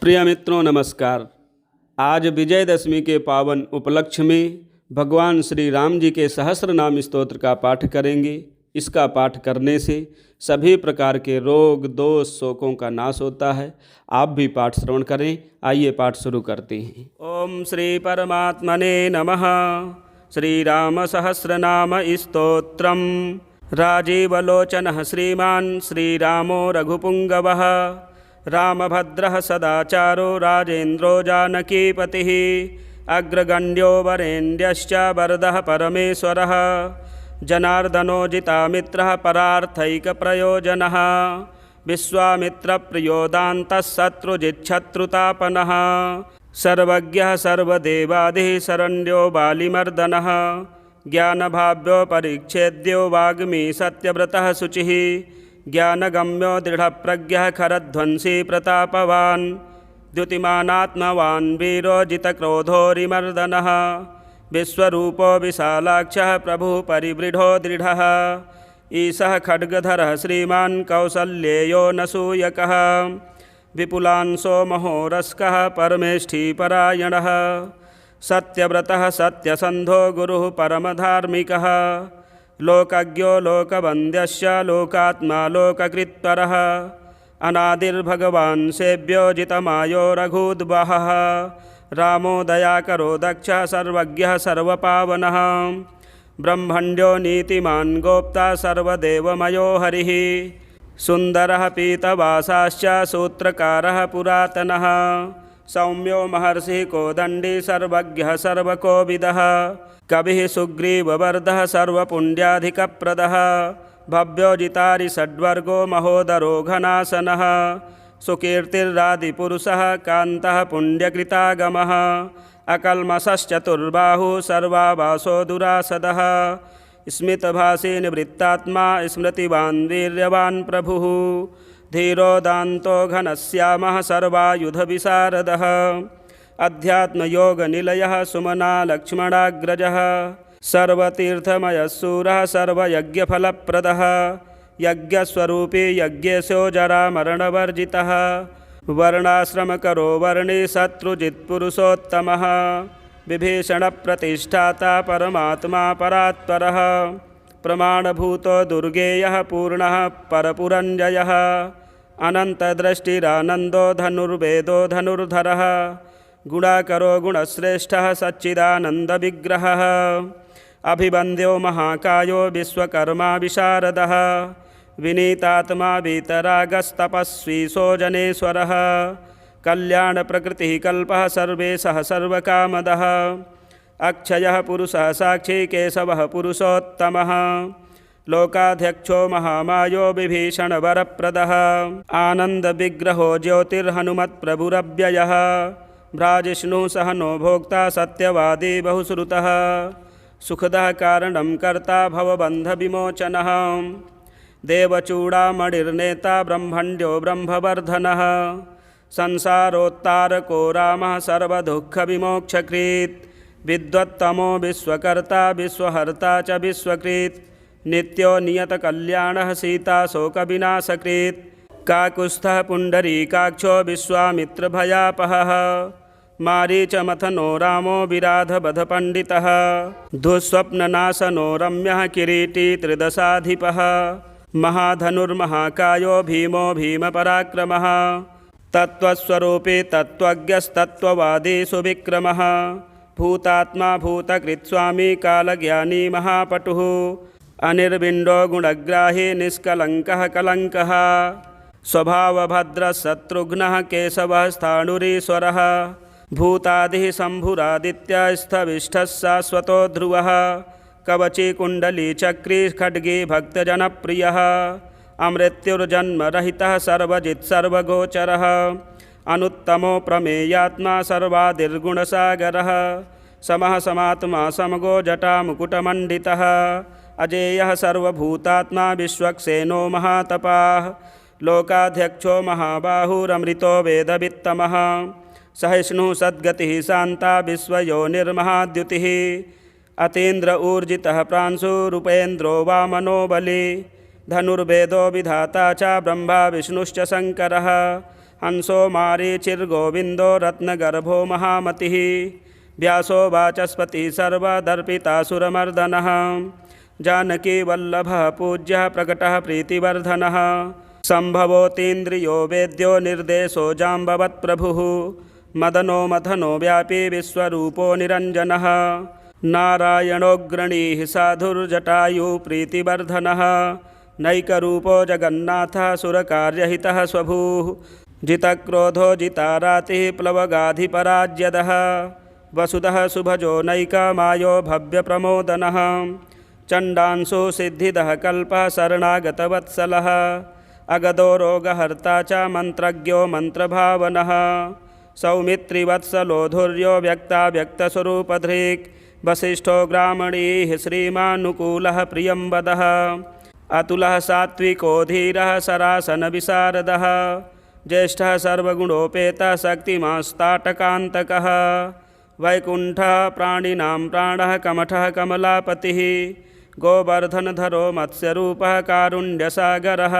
प्रिय मित्रों नमस्कार। आज विजयदशमी के पावन उपलक्ष्य में भगवान श्री राम जी के सहस्र नाम स्तोत्र का पाठ करेंगे। इसका पाठ करने से सभी प्रकार के रोग दोष शोकों का नाश होता है। आप भी पाठ श्रवण करें। आइए पाठ शुरू करते हैं। ओम श्री परमात्मने नमः। श्री राम सहस्रनाम स्तोत्रम। राजीवलोचनः श्रीमान् श्रीरामो रघुपुंगवः। रामभद्रः सदाचारो राजेन्द्रो जानकीपतिः। अग्रगण्यो वरेण्यश्च वरदः परमेश्वरः। जनार्दनो जितामित्रः परार्थैकप्रयोजनः। विश्वामित्रप्रियो दान्तः शत्रुजिच्छत्रुतापनः। सर्वज्ञः सर्वदेवादिः शरण्यो बालिमर्दनः। ज्ञानभाव्यो परिच्छेद्यो वाग्मी सत्यव्रतः शुचिः। ज्ञानगम्यो दृढ़प्रज्ञः खरध्वंसी प्रतापवान्। द्युतिमानात्मवान् वीरो जितक्रोधोरिमर्दनः। विश्वरूपो विशालाक्षः प्रभुः परिवृढो दृढः। ईशः खड्गधरः श्रीमान् कौसल्येयो नसूयकः। विपुलांशो महोरस्कः परमेष्ठिपरायणः। सत्यव्रतः सत्यसन्धो गुरुः परमधार्मिकः। लोकज्ञो लोकवन्द्यश्च लोकात्मा लोककृत्परः। अनादिर्भगवान् सेव्यो जितमायो रघूद्वहः। रामो दयाकरो दक्षः सर्वज्ञः सर्वपावनः। ब्रह्मण्यो नीतिमान् गोप्ता सर्वदेवमयो हरिः। सुन्दरः पीतवासाश्च सूत्रकारः पुरातनः। सौम्यो महर्षिः कोदण्डी सर्वज्ञः सर्वकोविदः। कविः सुग्रीववर्धः सर्वपुण्ड्याधिकप्रदः। भव्यो जितारि षड्वर्गो महोदरो घनासनः। सुकीर्तिरादिपुरुषः कान्तः पुण्यकृतागमः। अकल्मषश्चतुर्बाहुः सर्वावासो दुरासदः। स्मितभाषी निवृत्तात्मा स्मृतिवान् वीर्यवान् प्रभुः। धीरो दान्तो घनश्यामः सर्वायुधविशारदः। अध्यात्मयोगनिलयः सुमना लक्ष्मणाग्रजः। सर्वतीर्थमयः शूरः सर्वयज्ञफलप्रदः। यज्ञस्वरूपी यज्ञेशो जरामरणवर्जितः। वर्णाश्रमकरो वर्णी शत्रुजित्पुरुषोत्तमः। विभीषणप्रतिष्ठाता परमात्मा परात्परः। प्रमाणभूतो दुर्गेयः पूर्णः परपुरञ्जयः। अनन्तदृष्टिरानन्दो धनुर्वेदो धनुर्धरः। गुणाकरो गुणश्रेष्ठः सच्चिदानन्दविग्रहः। अभिवन्द्यो महाकायो विश्वकर्मा विशारदः। विनीतात्मा वीतरागस्तपस्वी सोजनेश्वरः। कल्याणप्रकृतिः कल्पः सर्वेशः सर्वकामदः। अक्षयः पुरुषः साक्षी केशवः पुरुषोत्तमः। लोकाध्यक्षो महामायो विभीषणवरप्रदः। आनन्दविग्रहो ज्योतिर्हनुमत्प्रभुरव्ययः। भ्राजिष्णुः सहनो भोक्ता सत्यवादी बहुश्रुतः। सुखदः कारणं कर्ता भवबन्धविमोचनः। देवचूडामणिर्नेता ब्रह्मण्यो ब्रह्मवर्धनः। संसारोत्तारको रामः सर्वदुःखविमोक्षकृत्। विद्वत्तमो विश्वकर्ता विश्वहर्ता च विश्वकृत्। नित्यो नियतकल्याणः सीताशोकविनाशकृत्। काकुत्स्थः पुण्डरीकाक्षो विश्वामित्रभयापहः। मारीचमथनो रामो विराधवधपण्डितः। दुःस्वप्ननाशनो रम्यः किरीटी त्रिदशाधिपः। महाधनुर्महाकायो भीमो भीमपराक्रमः। तत्त्वस्वरूपी तत्त्वज्ञस्तत्त्ववादी सुविक्रमः। भूतात्मा भूतकृत्स्वामी कालज्ञानी महापटुः। अनिर्विण्डो गुणग्राही निष्कलङ्कः कलङ्कः। स्वभावभद्रः शत्रुघ्नः केशवः स्थाणुरीश्वरः। भूतादिः शम्भुरादित्यस्थविष्ठः शाश्वतो ध्रुवः। कवची कुण्डली चक्री खड्गी भक्तजनप्रियः। अमृत्युर्जन्मरहितः सर्वजित् सर्वगोचरः। अनुत्तमो प्रमेयात्मा सर्वादिर्गुणसागरः। समः समात्मा समगो जटामुकुटमण्डितः। अजेयः सर्वभूतात्मा विश्वक्सेनो महातपाः। लोकाध्यक्षो महाबाहुरमृतो वेदवित्तमः। सहिष्णुः सद्गतिः शान्ता विश्वयोनिर्महाद्युतिः। अतीन्द्र ऊर्जितः प्रांशुरूपेन्द्रो वामनो बली। धनुर्वेदो विधाता च ब्रह्मा विष्णुश्च शङ्करः। हंसो मारीचिर्गोविन्दो रत्नगर्भो महामतिः व्यासो वाचस्पतिः सर्वदर्पितासुरमर्दनः जानकीवल्लभः पूज्यः प्रकटः प्रीतिवर्धनः सम्भवोतीन्द्रियो वेद्यो निर्देशो जाम्बवत्प्रभुः मदनो मथनो व्यापी विश्वरूपो निरञ्जनः नारायणोऽग्रणीः साधुर्जटायुः प्रीतिवर्धनः नैकरूपो जगन्नाथः सुरकार्यहितः स्वभूः जितक्रोधो जितारातिः प्लवगाधिपराज्यदः वसुधः सुभजो नैकमायो भव्यप्रमोदनः चण्डांशु सिद्धिदः कल्पः शरणागतवत्सलः अगदो रोगहर्ता च मन्त्रज्ञो मन्त्रभावनः सौमित्रिवत्सलो धुर्यो व्यक्ताव्यक्तस्वरूपधृक् वसिष्ठो ग्रामणीः श्रीमानुकूलः प्रियंवदः अतुलः सात्विको धीरः सरासनविशारदः ज्येष्ठः सर्वगुणोपेतः शक्तिमास्ताटकान्तकः वैकुण्ठः प्राणिनां प्राणः कमठः कमलापतिः गोवर्धनधरो मत्स्यरूपः कारुण्यसागरः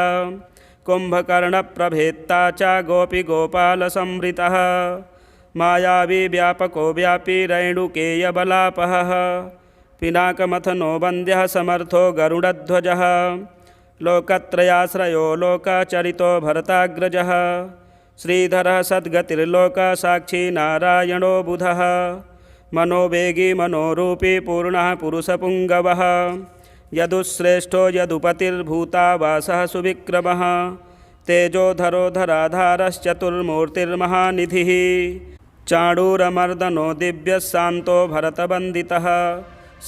कुम्भकर्णप्रभेत्ता च गोपीगोपालसंवृतः मायावी व्यापको व्यापी रैणुकेयबलापहः पिनाकमथनो वन्द्यः समर्थो गरुडध्वजः लोकत्रयाश्रयो लोकचरितो भरताग्रजः श्रीधरः सद्गतिर्लोकसाक्षी नारायणो बुधः मनोवेगी मनोरूपी पूर्णः पुरुषपुङ्गवः यदुश्रेष्ठो यदुपतिर्भूतावासः सुविक्रमः तेजोधरो धराधारश्चतुर्मूर्तिर्महानिधिः चाणूरमर्दनो दिव्यः शान्तो भरतवन्दितः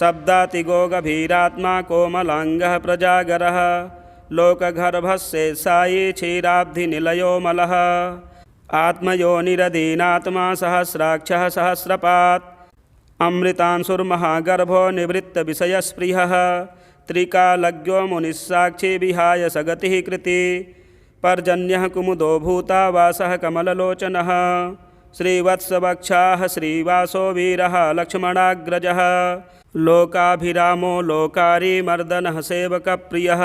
शब्दातिगो गभीरात्मा कोमलाङ्गः प्रजागरः लोकगर्भस्य सायी क्षीराब्धिनिलयो मलः आत्मयोनिरदीनात्मा सहस्राक्षः सहस्रपात् अमृतांशुर्महागर्भो निवृत्तविषयस्पृहः त्रिकालज्ञो मुनिस्साक्षी विहाय सगतिः कृति पर्जन्यः कुमुदो भूतावासः कमललोचनः श्रीवत्सवक्षाः श्रीवासो वीरः लक्ष्मणाग्रजः लोकाभिरामो लोकारी मर्दनः सेवकप्रियः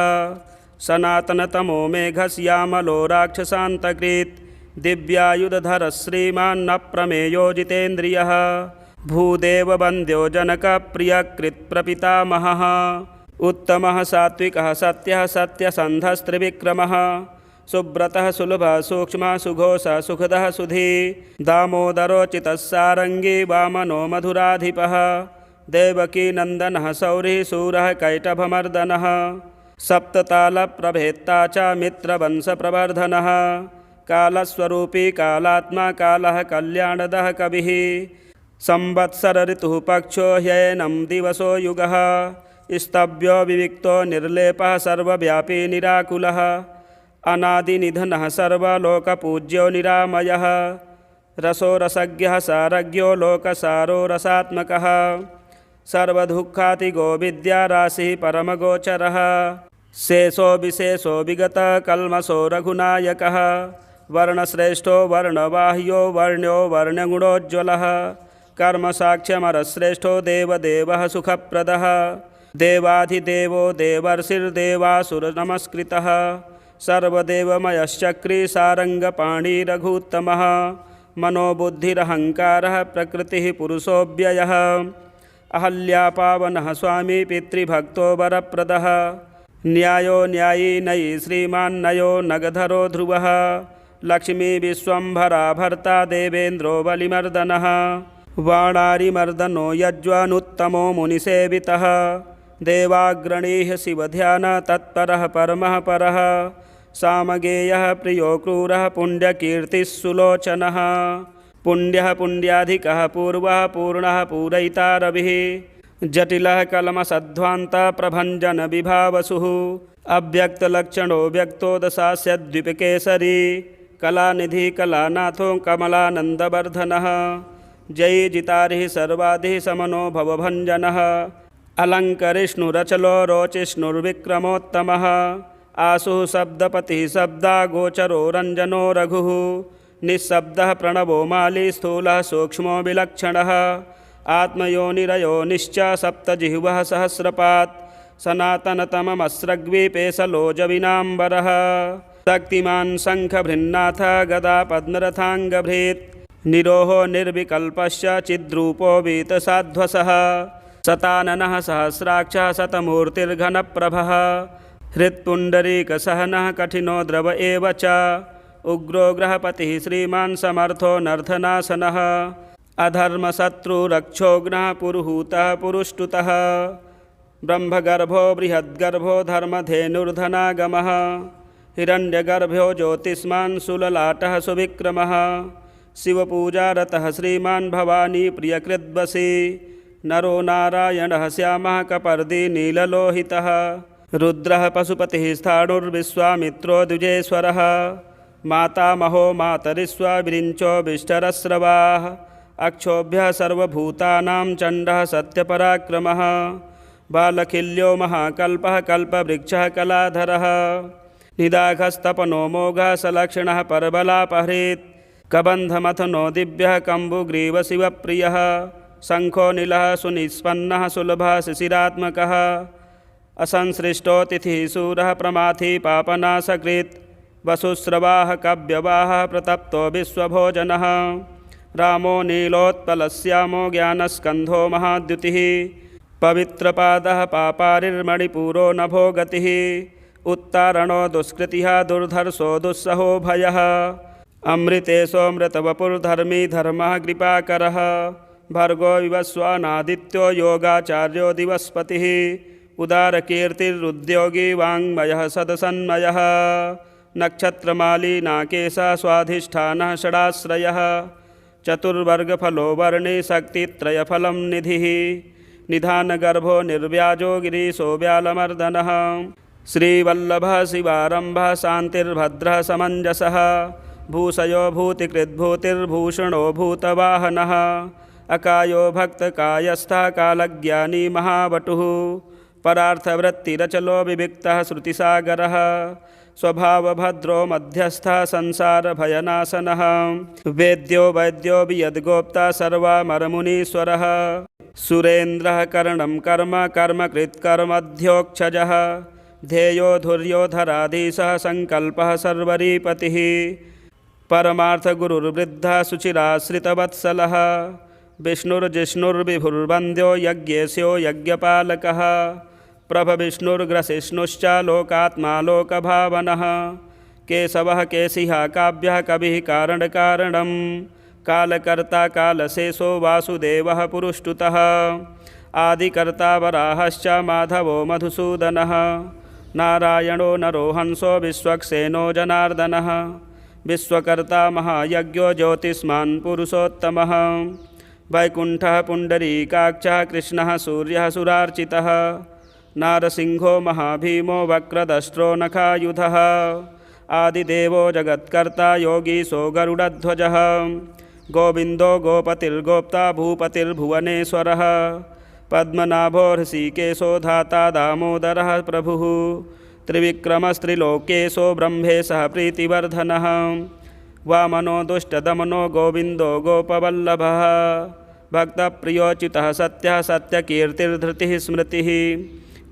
सनातनतमो मेघश्यामलो राक्षसान्तकृत् दिव्यायुधधरः श्रीमान्न प्रमेयो जितेन्द्रियः भूदेववन्द्यो जनकप्रियकृत्प्रपितामहः उत्तमः सात्विकः सत्यः सत्यसन्धस्त्रिविक्रमः सुब्रतः सुलभः सूक्ष्मः सुघोषः सुखदः सुधी दामोदरोचितः सारङ्गी वामनो मधुराधिपः देवकीनन्दनः सौरिः शूरः कैटभमर्दनः सप्ततालप्रभेत्ता च मित्रवंशप्रवर्धनः कालस्वरूपी कालात्मा कालः कल्याणदः कविः संवत्सर ऋतुः पक्षो ह्ययनं दिवसो युगः स्तव्यो विविक्तो निर्लेपः सर्वव्यापी निराकुलः अनादिनिधनः सर्वलोकपूज्यो निरामयः रसो रसज्ञः सारज्ञो लोकसारो रसात्मकः सर्वदुःखातिगो विद्याराशिः परमगोचरः शेषो विशेषो विगतः कल्मषो रघुनायकः वर्णश्रेष्ठो वर्णवाह्यो वर्ण्यो वर्णगुणोज्ज्वलः कर्मसाक्ष्यमरश्रेष्ठो देवदेवः सुखप्रदः देवाधिदेवो देवर्षिर्देवासुरनमस्कृतः सर्वदेवमयश्चक्री सारङ्गपाणी रघुत्तमः मनोबुद्धिरहङ्कारः प्रकृतिः पुरुषोऽव्ययः अहल्यापावनः स्वामी पितृभक्तो वरप्रदः न्यायो न्यायी नयी श्रीमान्नयो नगधरो ध्रुवः लक्ष्मी विश्वम्भरा भर्ता देवेन्द्रो बलिमर्दनः वाणारिमर्दनो यज्वानुत्तमो मुनिसेवितः देवाग्रणीः शिवध्यान तत्परः परमः परः सामगेयः प्रियो क्रूरः पुण्यकीर्तिः सुलोचनः पुण्यः पुण्याधिकः पूर्वः पूर्णः पूरयिता रविः जटिलः कलमसध्वान्तः प्रभञ्जनविभावसुः अव्यक्तलक्षणो व्यक्तो दशास्यद्विपकेसरी कलानिधि कलानाथो कमलानन्दवर्धनः जयी जितारिः सर्वाधिः समनो भवभञ्जनः अलङ्करिष्णुरचलो रोचिष्णुर्विक्रमोत्तमः आशुः शब्दपतिः शब्दागोचरो रञ्जनो रघुः निःशब्दः प्रणवो माली स्थूलः सूक्ष्मो विलक्षणः आत्मयोनिरयो निश्च सप्तजिह्वः सहस्रपात् सनातनतममस्रग्वीपेशलोजविनाम्बरः शक्तिमान् शङ्खभृन्नाथ गदा पद्मरथाङ्गभृत् निरोहो निर्विकल्पश्च चिद्रूपो वीतसाध्वसः शताननः सहस्राक्षः शतमूर्तिर्घनप्रभः हृत्पुण्डरीकसहनः कठिनो द्रव एव च उग्रो ग्रहपतिः श्रीमान् समर्थो नर्धनासनः अधर्मशत्रुरक्षोघ्नः पुरुहूतः पुरुष्टुतः ब्रह्मगर्भो बृहद्गर्भो धर्मधेनुर्धनागमः हिरण्यगर्भो ज्योतिष्मान् सुललाटः सुविक्रमः शिवपूजारतः श्रीमान् भवानी प्रियकृद्वशी नरो नारायणः श्यामः कपर्दी नीललोहितः रुद्रः पशुपतिः स्थाणुर्विश्वामित्रो द्विजेश्वरः मातामहो मातरिश्वाविरिञ्चो विष्टरस्रवाः अक्षोभ्यः सर्वभूतानां चण्डः सत्यपराक्रमः बालखिल्यो महाकल्पः कल्पवृक्षः कलाधरः निदाघस्तपनो मोघः सलक्षणः परबलापहृत् कबन्धमथनो दिव्यः कम्बुग्रीवशिवप्रियः शङ्खो नीलः सुनिष्पन्नः सुलभः शिशिरात्मकः असंसृष्टोतिथिः शूरः प्रमाथी पापनाशकृत् वसुस्रवाः कव्यवाहः प्रतप्तो विश्वभोजनः रामो नीलोत्पलश्यामो ज्ञानस्कन्धो महाद्युतिः पवित्रपादः पापारिर्मणिपूरो नभो गतिः उत्तारणो दुष्कृतिः दुर्धर्षो दुस्सहो भयः अमृतेशोऽमृतवपुर्धर्मी धर्मः कृपाकरः भर्गो विवस्वानादित्यो योगाचार्यो दिवस्पतिः उदारकीर्तिरुद्योगी वाङ्मयः सदसन्मयः नक्षत्रमाली नाकेशः स्वाधिष्ठानः षडाश्रयः चतुर्वर्गफलो वर्णे शक्तित्रयफलं निधिः निधानगर्भो निर्व्याजो गिरीशो व्यालमर्दनः श्रीवल्लभः शिवारम्भः शान्तिर्भद्रः समञ्जसः भूषयो भूतिकृद्भूतिर्भूषणो भूतवाहनः अकायो भक्तकायस्थः कालज्ञानी महावटुः परार्थवृत्तिरचलो विविक्तः श्रुतिसागरः स्वभावभद्रो मध्यस्थः संसारभयनाशनः वेद्यो वैद्यो वियद्गोप्ता सर्वामरमुनीश्वरः सुरेन्द्रः करणं कर्म कर्मकृत्कर्मध्योक्षजः ध्येयो धुर्योधराधीशः सङ्कल्पः सर्वरीपतिः परमार्थगुरुर्वृद्धः शुचिराश्रितवत्सलः विष्णुर्जिष्णुर्विभुर्वन्द्यो यज्ञेशो यज्ञपालकः प्रभविष्णुर्ग्रसिष्णुश्च लोकात्मा लोकभावनः केशवः केशिः काव्यः कविः कारणकारणं कालकर्ता कालशेषो वासुदेवः पुरुष्टुतः आदिकर्ता वराहश्च माधवो मधुसूदनः नारायणो नरो हंसो विश्वक्सेनो जनार्दनः विश्वकर्ता महायज्ञो ज्योतिष्मान् पुरुषोत्तमः वैकुण्ठः पुण्डरीकाक्षः कृष्णः सूर्यः सुरार्चितः नारसिंहो महाभीमो वक्रदष्ट्रो नखायुधः आदिदेवो जगत्कर्ता योगीशो गरुडध्वजः गोविन्दो गोपतिर्गोप्ता भूपतिर्भुवनेश्वरः पद्मनाभो हृषीकेशो धाता दामोदरः प्रभुः त्रिविक्रमस्त्रिलोकेशो ब्रह्मेशः प्रीतिवर्धनः वामनो दुष्टदमनो गोविन्दो गोपवल्लभः भक्तप्रियोच्युतः सत्यः सत्यकीर्तिर्धृतिः स्मृतिः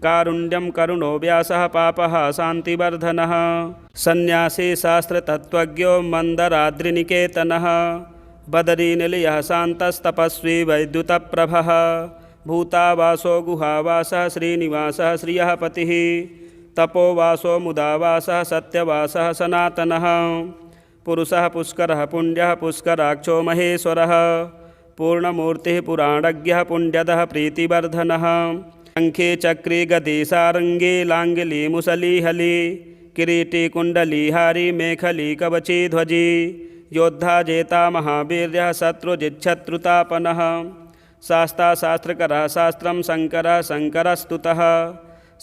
कारुण्यं करुणो व्यासः पापः शान्तिवर्धनः सन्न्यासी शास्त्रतत्त्वज्ञो मन्दराद्रिनिकेतनः बदरीनिलयः शान्तस्तपस्वी वैद्युतप्रभः भूतावासो गुहावासः श्रीनिवासः श्रियः पतिः तपोवासो मुदावासः सत्यवासः सनातनः पुरुषः पुष्करः पुण्यः पुष्कराक्षो महेश्वरः पूर्णमूर्तिः पुराणज्ञः पुण्यदः प्रीतिवर्धनः शङ्खे चक्री गदी सारङ्गी लाङ्गिली मुसलीहली किरीटी कुण्डलीहारी मेखली कवची ध्वजी योद्धा जेता महावीर्यः शत्रुजिच्छत्रुतापनः शास्ता शास्त्रकरः शास्त्रं शङ्करः शङ्करस्तुतः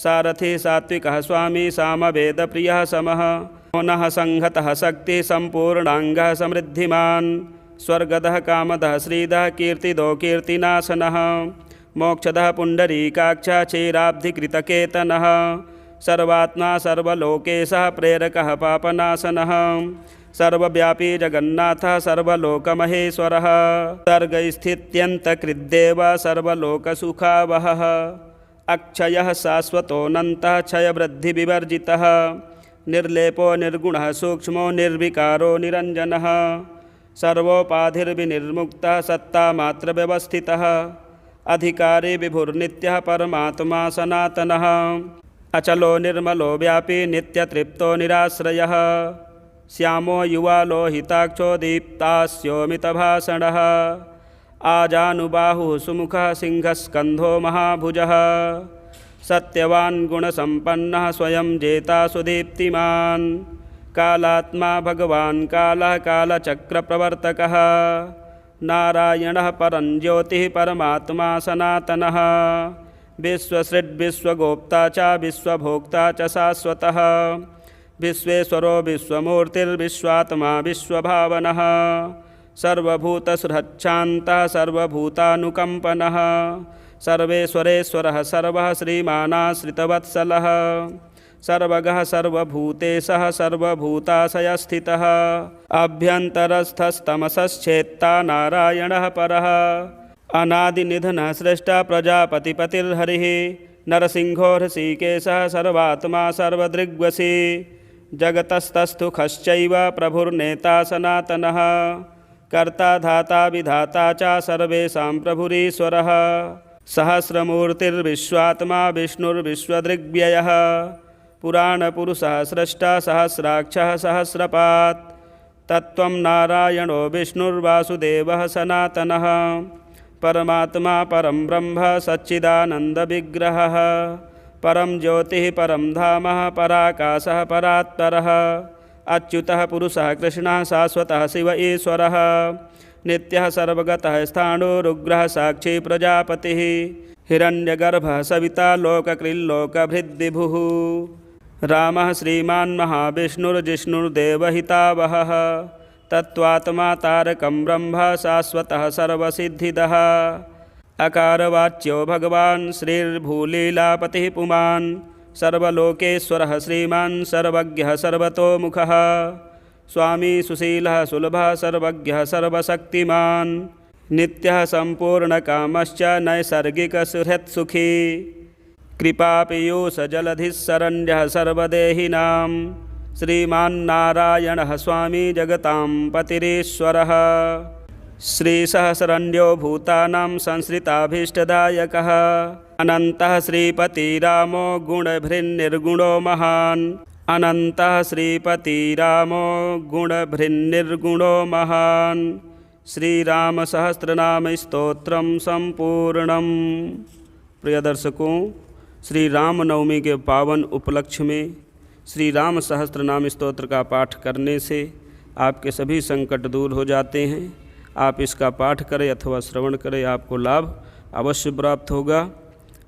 सारथि सात्विकः स्वामी सामवेदप्रियः समः मनः संहतः शक्तिः सम्पूर्णाङ्गः समृद्धिमान् स्वर्गदः कामदः श्रीदः कीर्तिदो कीर्तिनाशनः मोक्षदः पुण्डरीकाक्षः चेराब्धिकृतकेतनः सर्वात्मा सर्वलोकेशः प्रेरकः पापनाशनः सर्वव्यापी जगन्नाथः सर्वलोकमहेश्वरः सर्गस्थित्यन्तकृद्देव सर्वलोकसुखावहः अक्षयः शाश्वतोऽनन्तः क्षयवृद्धिविवर्जितः निर्लेपो निर्गुणः सूक्ष्मो निर्विकारो निरञ्जनः सर्वोपाधिर्विनिर्मुक्तः सत्तामात्रव्यवस्थितः अधिकारी विभुर्नित्यः परमात्मा सनातनः अचलो निर्मलो व्यापी नित्यतृप्तो निराश्रयः श्यामो युवा लोहिताक्षो दीप्तास्योमितभाषणः आजानुबाहुः सुमुखः सिंहस्कन्धो महाभुजः सत्यवान् गुणसम्पन्नः स्वयं जेता सुदीप्तिमान् कालात्मा भगवान् कालः कालचक्रप्रवर्तकः नारायणः परं ज्योतिः परमात्मा सनातनः विश्वसृड्विश्वगोप्ता च विश्वभोक्ता च शाश्वतः विश्वेश्वरो विश्वमूर्तिर्विश्वात्मा विश्वभावनः सर्वभूतसुहृच्छान्तः सर्वभूतानुकम्पनः सर्वेश्वरेश्वरः सर्वः श्रीमानाश्रितवत्सलः सर्वगः सर्वभूतेशः सर्वभूताशयस्थितः अभ्यन्तरस्थस्तमसश्चेत्ता नारायणः परः अनादिनिधनः श्रेष्ठः प्रजापतिपतिर्हरिः नरसिंहो हृषीकेशः सर्वात्मा सर्वदृग्वशी जगतस्तस्थुखश्चैव प्रभुर्नेता सनातनः कर्ता धाता विधाता च सर्वेषां प्रभुरीश्वरः सहस्रमूर्तिर्विश्वात्मा विष्णुर्विश्वदृग्व्ययः पुराणपुरुषः स्रष्टा सहस्राक्षः सहस्रपात् तत्त्वं नारायणो विष्णुर्वासुदेवः सनातनः परमात्मा परं ब्रह्म सच्चिदानन्दविग्रहः परं ज्योतिः परं धामः पराकाशः परात्परः अच्युतः पुरुषः कृष्णः शाश्वतः शिव ईश्वरः नित्यः सर्वगतः स्थाणुरुग्रः साक्षी प्रजापतिः हिरण्यगर्भः सविता लोककृल्लोकभृद्विभुः रामः श्रीमान् महाविष्णुर्जिष्णुर्देवहितावहः तत्त्वात्मा तारकं ब्रह्म शाश्वतः सर्वसिद्धिदः अकारवाच्यो भगवान् श्रीर्भूलीलापतिः पुमान् सर्वलोकेश्वरः श्रीमान् सर्वज्ञः सर्वतोमुखः स्वामी सुशीलः सुलभः सर्वज्ञः सर्वशक्तिमान् नित्यः सम्पूर्णकामश्च नैसर्गिकसुहृत्सुखी कृपापीयूषजलधिः शरण्यः सर्वदेहिनां श्रीमान्नारायणः स्वामी जगतां पतिरीश्वरः श्रीसहस्रण्यो भूतानां संश्रिताभीष्टदायकः अनन्तः श्रीपतिरामो गुणभृन्निर्गुणो महान् अनन्तः श्रीपतिरामो गुणभृन्निर्गुणो महान् श्रीरामसहस्रनाम स्तोत्रम संपूर्णम। प्रिय दर्शकों, श्री रामनवमी के पावन उपलक्ष्य में श्री राम सहस्त्रनाम स्तोत्र का पाठ करने से आपके सभी संकट दूर हो जाते हैं। आप इसका पाठ करें अथवा श्रवण करें, आपको लाभ अवश्य प्राप्त होगा।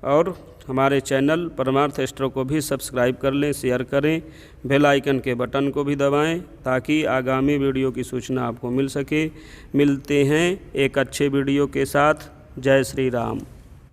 और हमारे चैनल परमार्थ एस्ट्रो को भी सब्सक्राइब कर लें, शेयर करें, बेल आइकन के बटन को भी दबाएं ताकि आगामी वीडियो की सूचना आपको मिल सके। मिलते हैं एक अच्छे वीडियो के साथ। जय श्री राम।